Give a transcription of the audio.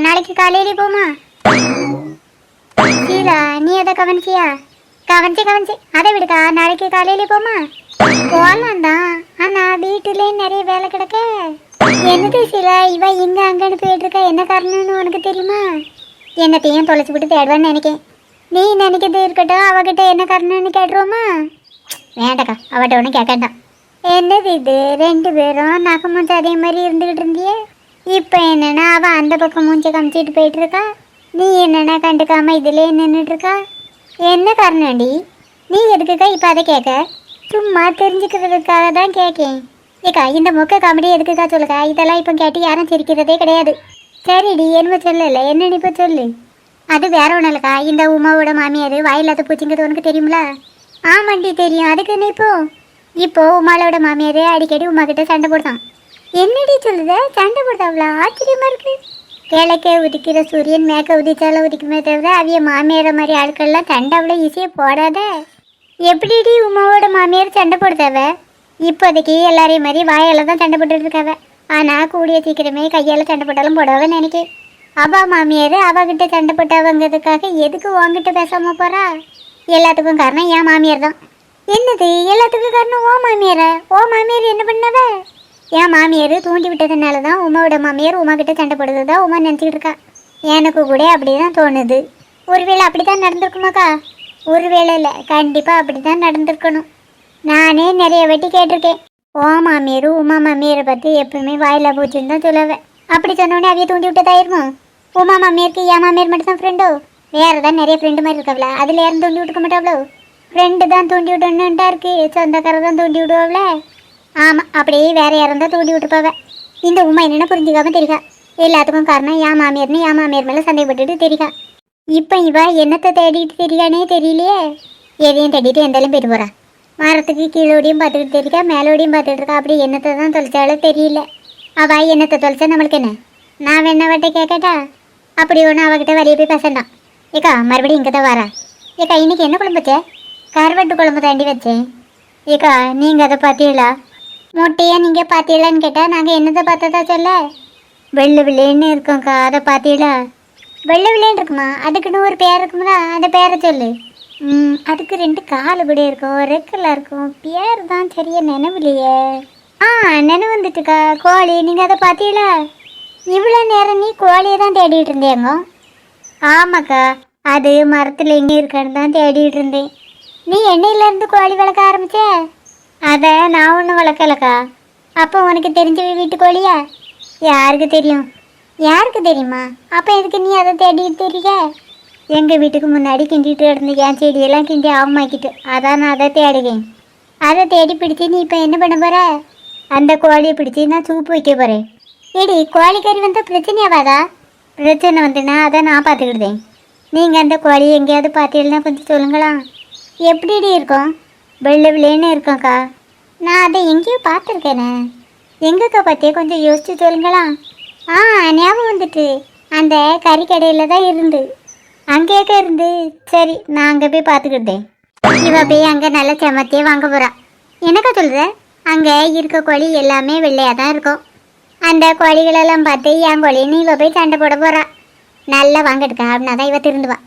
நாளைக்கு காலையிலே போமா? சீலா, நீ எதை கவனிச்சியா? கவனிச்சு அதை விடுக்கா, நாளைக்கு காலையிலே போமா? போகலாம் தான், ஆனா வீட்டுல நிறைய வேலை கிடக்க. என்னது சீலா, இவ இங்க அங்கன்னு போயிட்டு இருக்கா, என்ன காரணம்னு உனக்கு தெரியுமா? என்னத்தையும் தொலைச்சு விட்டு தேடுவான்னு நினைக்கேன். நீ நினைக்கிறது இருக்கட்டும், அவகிட்ட என்ன காரணம்னு கேட்டுருவோமா? வேண்டக்கா, அவட்ட ஒன்றும் கேட்கட்டான். என்னது இது, 2 பேரும் நகை மூஞ்சி அதே மாதிரி இருந்துக்கிட்டு இருந்தியே, இப்போ என்னன்னா அவள் அந்த பக்கம் மூஞ்சி காமிச்சிட்டு போயிட்டு இருக்கா, நீ என்னன்னா கண்டுக்காம இதிலே நின்றுட்டு இருக்கா. என்ன காரணம்டி? நீ எதுக்குக்கா இப்போ அதை கேட்க? சும்மா தெரிஞ்சுக்கிறதுக்காக தான் கேட்கேன். ஏக்கா, இந்த மொக்க காமெடி எதுக்குக்கா சொல்லுக்கா? இதெல்லாம் இப்போ கேட்டு யாரும் சிரிக்கிறதே கிடையாது. சரிடி, என்ன சொல்லலை, என்னன்னு இப்போ சொல்லு. அது வேற ஒன்றும் இல்லைக்கா, இந்த உமாவோட மாமியார் வாயில்லாத பூச்சிங்கிறது உனக்கு தெரியுங்களா? ஆமாண்டி தெரியும். அதுக்கு என்ன இப்போ உமாவோட மாமியார் அடிக்கடி உமா கிட்ட சண்டை போடுதான். என்னடி சொல்லுத? சண்டை போடுதா? அவ்வளோ ஆச்சரியமா இருக்கு. கிழக்கே உதிக்கிற சூரியன் மேற்க உதிச்சால உதிக்குமே தவிர அவிய மாமியார மாதிரி ஆட்கள்லாம் சண்டை அவ்வளோ ஈஸியாக போடாத. எப்படிடி உமாவோட மாமியார் சண்டை போடுதாவ? இப்போதைக்கு எல்லாரையும் மாதிரி வாயால் தான் சண்டை போட்டுட்டு இருக்காவ. ஆனால் கூடிய சீக்கிரமே கையால் சண்டை போட்டாலும் போடாவன்னு நினைக்கேன். அவா மாமியார் அவகிட்ட சண்டை போட்டாவங்கிறதுக்காக எதுக்கு உங்ககிட்ட பேசாமல் போகிறா? எல்லாத்துக்கும் காரணம் என் மாமியார் தான். என்னது எல்லாத்துக்கும் காரணம்? ஓ மாமியாரா? ஓ மாமியார் என்ன பண்ணவ? என் மாமியார் தூண்டி விட்டதுனால தான் உமாவோட மாமியார் உமா கிட்ட சண்டை போடுறது தான் உமா நினச்சிக்கிட்டு இருக்கா. எனக்கு கூட அப்படி தான் தோணுது. ஒருவேளை அப்படி தான் நடந்திருக்குமாக்கா? ஒருவேளை இல்லை, கண்டிப்பாக அப்படி தான் நடந்திருக்கணும். நானே நிறைய வாட்டி கேட்டிருக்கேன். ஓ மாமியார் உமா மாமியாரை பற்றி எப்பவுமே வாயில போச்சுன்னு தான் சொல்லுவேன். அப்படி சொன்னோடனே அவைய தூண்டி விட்டதாயிருமோ? உமா மாமியாருக்கு என் மாமியார் மட்டும் தான் ஃப்ரெண்டோ? வேறு தான் நிறைய ஃப்ரெண்டு மாதிரி இருக்காவல, அதில் யாரும் தூண்டி விட்டுக்க மாட்டாவளோ? ஃப்ரெண்டு தான் தூண்டி விடணுன்ட்டா இருக்கு, சொந்தக்கார தான் தூண்டி விடுவாங்கள. ஆமாம், அப்படியே வேற யாரும் தான் தூண்டி விட்டுப்பாவ. இந்த உமா என்னென்ன புரிஞ்சுக்காம தெரியுக்கா. எல்லாத்துக்கும் காரணம் என் மாமியார்னு என் மாமியார் மேலே சந்தேகப்பட்டுட்டு தெரியுக்கா. இப்போ இவ என்னத்தை தேடிட்டு தெரியானே தெரியலையே. எதையும் தேடிட்டு எந்தாலும் போயிட்டு போகிறா. மரத்துக்கு கீழோடையும் பார்த்துக்கிட்டு தெரியுக்கா, மேலோடையும் பார்த்துட்டு இருக்கா. அப்படி என்னத்தை தான் தொலைச்சாலும் தெரியல. அவள் என்னத்தை தொலைச்சா நம்மளுக்கு என்ன? நான் வேணா வட்ட கேட்கட்டா? அப்படி ஒன்று அவகிட்ட வெளியே போய் பேசண்டாம். ஏக்கா, மறுபடியும் இங்கே தான் வரா. ஏக்கா, இன்னைக்கு என்ன குழம்பு வச்சே? கருவாட்டு குழம்பு தாண்டி வச்சேன். ஏக்கா, நீங்கள் அதை பார்த்தீங்களா? மொட்டையா நீங்கள் பார்த்தீங்களான்னு கேட்டால் நாங்கள் என்னதை பார்த்ததா சொல்ல? வெள்ளை வில்லேன்னு இருக்கோங்க்கா, அதை பார்த்தீங்களா? வெள்ளை வில்லேன்னு இருக்குமா? அதுக்குன்னு ஒரு பேர் இருக்குங்களா? அந்த பேரை சொல்லு. அதுக்கு 2 காலு கூட இருக்கும், ரெக்கெல்லாம் இருக்கும். பேர் தான் சரியா நினைவில்லையே. நினைவு வந்துட்டுக்கா. கோழி, நீங்கள் அதை பார்த்தீங்களா? இவ்வளோ நேரம் நீ கோழியை தான் தேடிட்டு இருந்தேங்க. ஆமாக்கா, அது மரத்தில் எங்கே இருக்கான்னு தான் தேடிட்டு இருந்தேன். நீ எண்ணெயிலேருந்து கோழி வளர்க்க ஆரம்பிச்ச? அதை நான் ஒன்றும் வளர்க்கலக்கா. அப்போ உனக்கு தெரிஞ்ச வீட்டு கோழியா? யாருக்கு தெரியும்? யாருக்கு தெரியுமா? அப்போ எதுக்கு நீ அதை தேடிட்டு தெரிய? எங்கள் வீட்டுக்கு முன்னாடி கிண்டிட்டு இருந்து என் செடியெல்லாம் கிண்டி ஆகமாக்கிட்டு, அதான் நான் அதை தேடுவேன். அதை தேடி பிடிச்சி நீ இப்போ என்ன பண்ண போகிற? அந்த கோழியை பிடிச்சி நான் சூப்பு வைக்க போகிறேன். ஏடி, கோழிக்கறி வந்தால் பிரச்சனையாவாதா? பிரச்சனை வந்துன்னா அதை நான் பார்த்துக்கிடுதேன். நீங்கள் அந்த கோழி எங்கேயாவது பார்த்தீங்கன்னா கொஞ்சம் சொல்லுங்களா. எப்படிடி இருக்கும்? வெள்ளை வில்லேன்னு இருக்கோங்க்கா. நான் அதை எங்கேயோ பார்த்துருக்கேனே. எங்கக்கா பார்த்தியே, கொஞ்சம் யோசிச்சு சொல்லுங்களா. ஞாபகம் வந்துட்டு, அந்த கறி கடையில் தான் இருந்து. அங்கேயேக்கா இருந்து. சரி, நான் அங்கே போய் பார்த்துக்கிட்டேன். இவ போய் அங்கே நல்ல செமத்தியே வாங்க போகிறா. என்னக்கா சொல்கிற? அங்கே இருக்க கோழி எல்லாமே வெள்ளையாக தான் இருக்கும். அந்த கோழிகளெல்லாம் பார்த்து என் கோழின்னு இவ போய் சண்டை போட போகிறா. நல்லா வாங்கிட்டுக்கா, அப்படின்னா தான் இவ திருந்துவா.